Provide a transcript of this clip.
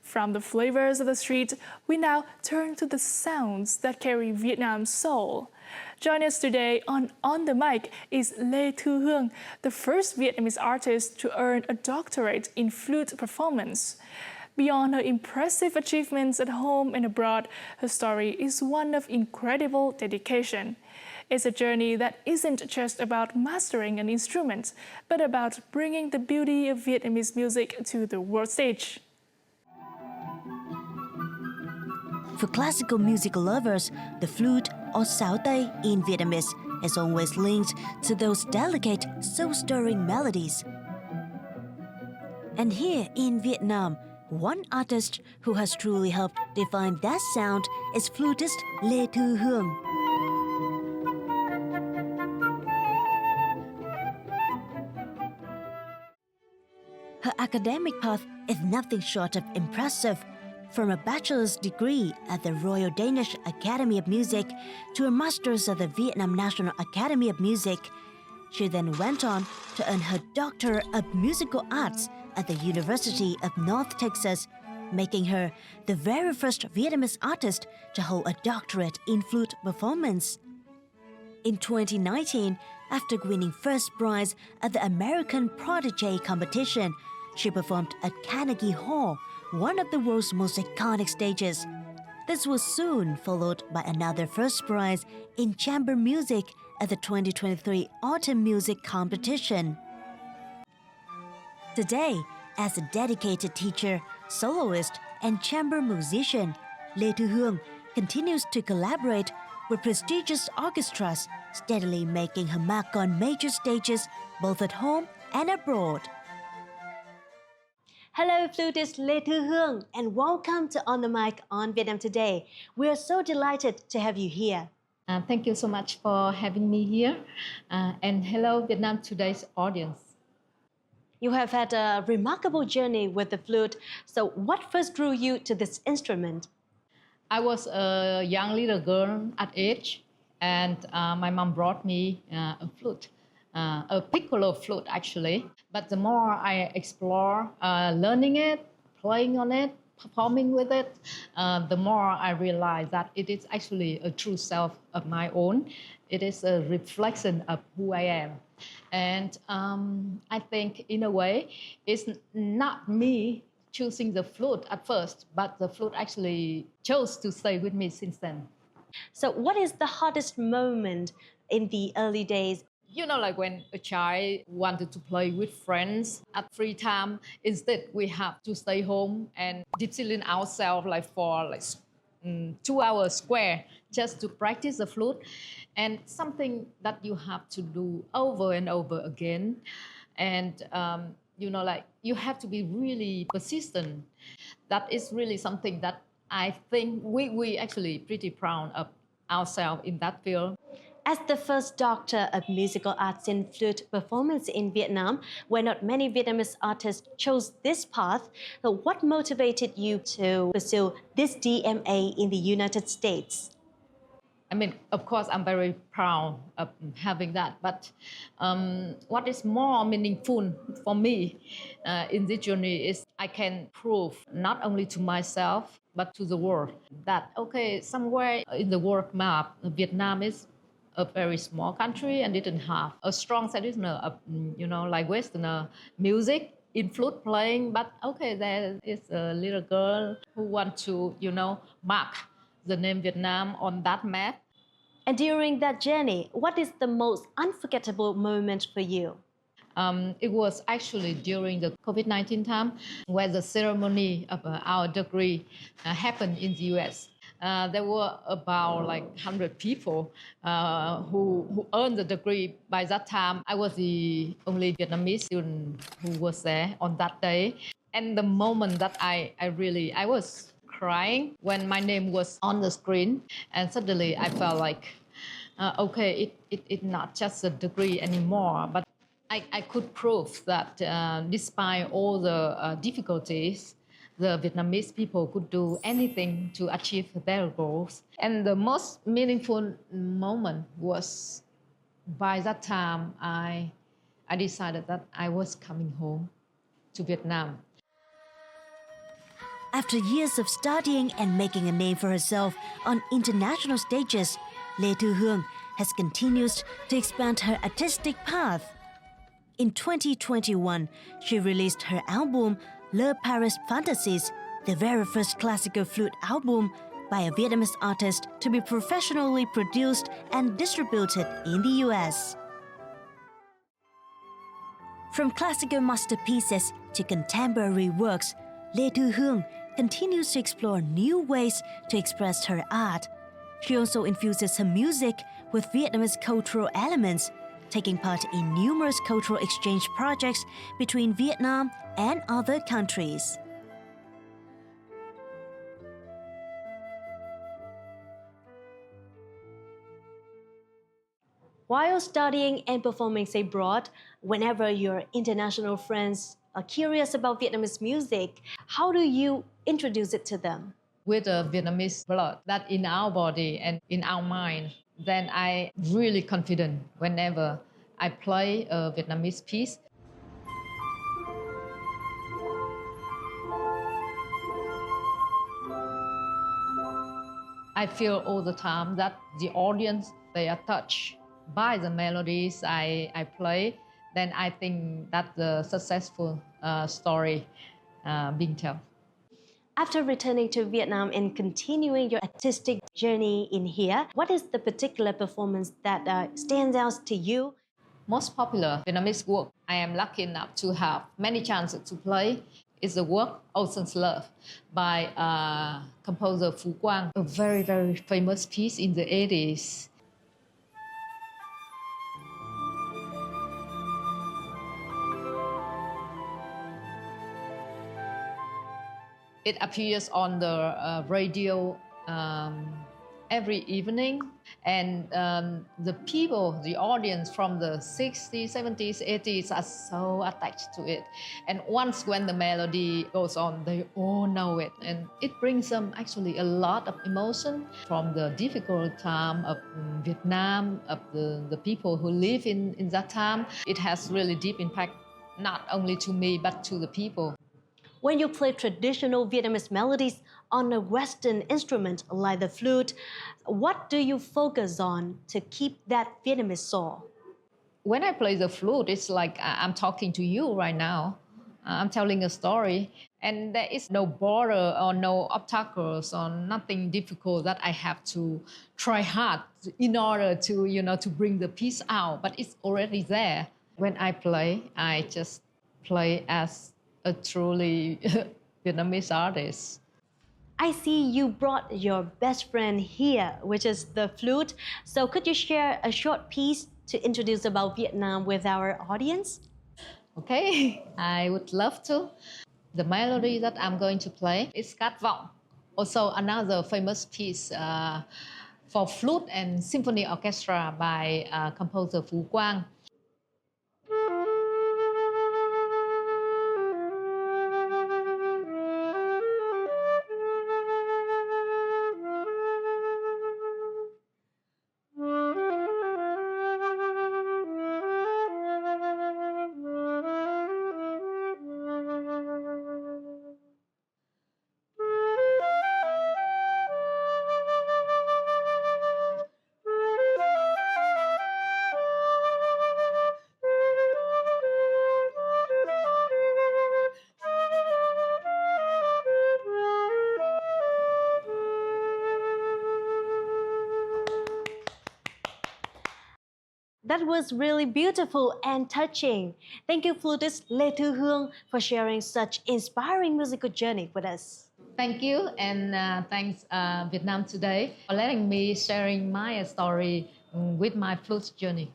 From the flavors of the street, we now turn to the sounds that carry Vietnam's soul. Join us today on the Mic is Lê Thu Huong, the first Vietnamese artist to earn a doctorate in flute performance. Beyond her impressive achievements at home and abroad, her story is one of incredible dedication. It's a journey that isn't just about mastering an instrument, but about bringing the beauty of Vietnamese music to the world stage. For classical music lovers, the flute, or sao tay in Vietnamese, is always linked to those delicate, soul-stirring melodies. And here in Vietnam, one artist who has truly helped define that sound is flutist Lê Thu Huong. Her academic path is nothing short of impressive. From a bachelor's degree at the Royal Danish Academy of Music to a master's at the Vietnam National Academy of Music, she then went on to earn her Doctor of Musical Arts at the University of North Texas, making her the very first Vietnamese artist to hold a doctorate in flute performance. In 2019, after winning first prize at the American Prodigy competition, she performed at Carnegie Hall, one of the world's most iconic stages. This was soon followed by another first prize in chamber music at the 2023 Autumn Music Competition. Today, as a dedicated teacher, soloist, and chamber musician, Lê Thu Huong continues to collaborate with prestigious orchestras, steadily making her mark on major stages both at home and abroad. Hello, flutist Lê Thu Huong, and welcome to On the Mic on Vietnam Today. We are so delighted to have you here. Thank you so much for having me here. And hello, Vietnam Today's audience. You have had a remarkable journey with the flute. So what first drew you to this instrument? I was a young little girl at age, and my mom brought me a flute. A piccolo flute, actually. But the more I explore learning it, playing on it, performing with it, the more I realize that it is actually a true self of my own. It is a reflection of who I am. And I think, in a way, it's not me choosing the flute at first, but the flute actually chose to stay with me since then. So what is the hardest moment in the early days? You know, like when a child wanted to play with friends at free time, instead we have to stay home and discipline ourselves like for 2 hours square just to practice the flute, and something that you have to do over and over again. And you know, like you have to be really persistent. That is really something that I think we actually pretty proud of ourselves in that field. As the first Doctor of Musical Arts in flute performance in Vietnam, where not many Vietnamese artists chose this path, so what motivated you to pursue this DMA in the United States? I mean, of course, I'm very proud of having that. But what is more meaningful for me in this journey is I can prove not only to myself, but to the world that, okay, somewhere in the world map, Vietnam is a very small country and didn't have a strong tradition of, you know, like Western music in flute playing. But okay, there is a little girl who wants to, you know, mark the name Vietnam on that map. And during that journey, what is the most unforgettable moment for you? It was actually during the COVID-19 time where the ceremony of our degree happened in the US. There were about 100 people who earned the degree. By that time, I was the only Vietnamese student who was there on that day. And the moment that I was crying when my name was on the screen, and suddenly I felt like, okay, it's not just a degree anymore, but I could prove that despite all the difficulties, the Vietnamese people could do anything to achieve their goals. And the most meaningful moment was by that time I decided that I was coming home to Vietnam. After years of studying and making a name for herself on international stages, Lê Thu Huong has continued to expand her artistic path. In 2021, she released her album Le Paris Fantasies, the very first classical flute album by a Vietnamese artist to be professionally produced and distributed in the US. From classical masterpieces to contemporary works, Lê Thu Huong continues to explore new ways to express her art. She also infuses her music with Vietnamese cultural elements, taking part in numerous cultural exchange projects between Vietnam and other countries. While studying and performing abroad, whenever your international friends are curious about Vietnamese music, how do you introduce it to them? With the Vietnamese blood that in our body and in our mind, then I really confident whenever I play a Vietnamese piece. I feel all the time that the audience, they are touched by the melodies I play. Then I think that's the successful story being told. After returning to Vietnam and continuing your artistic journey in here, what is the particular performance that stands out to you? Most popular Vietnamese work I am lucky enough to have many chances to play is the work Ocean's Love by composer Huong, a very, very famous piece in the 80s. It appears on the radio every evening, and the people, the audience from the 60s, 70s, 80s are so attached to it. And once when the melody goes on, they all know it. And it brings them actually a lot of emotion from the difficult time of Vietnam, of the people who live in that time. It has really deep impact, not only to me, but to the people. When you play traditional Vietnamese melodies on a Western instrument like the flute, what do you focus on to keep that Vietnamese soul? When I play the flute, it's like I'm talking to you right now. I'm telling a story, and there is no border or no obstacles or nothing difficult that I have to try hard in order to, to bring the piece out, but it's already there. When I play, I just play as a truly Vietnamese artist. I see you brought your best friend here, which is the flute. So could you share a short piece to introduce about Vietnam with our audience? Okay, I would love to. The melody that I'm going to play is Khát Vọng, also another famous piece for flute and symphony orchestra by composer Huong. That was really beautiful and touching. Thank you, flutist Lê Thu Huong, for sharing such inspiring musical journey with us. Thank you, and thanks Vietnam Today for letting me sharing my story with my flute journey.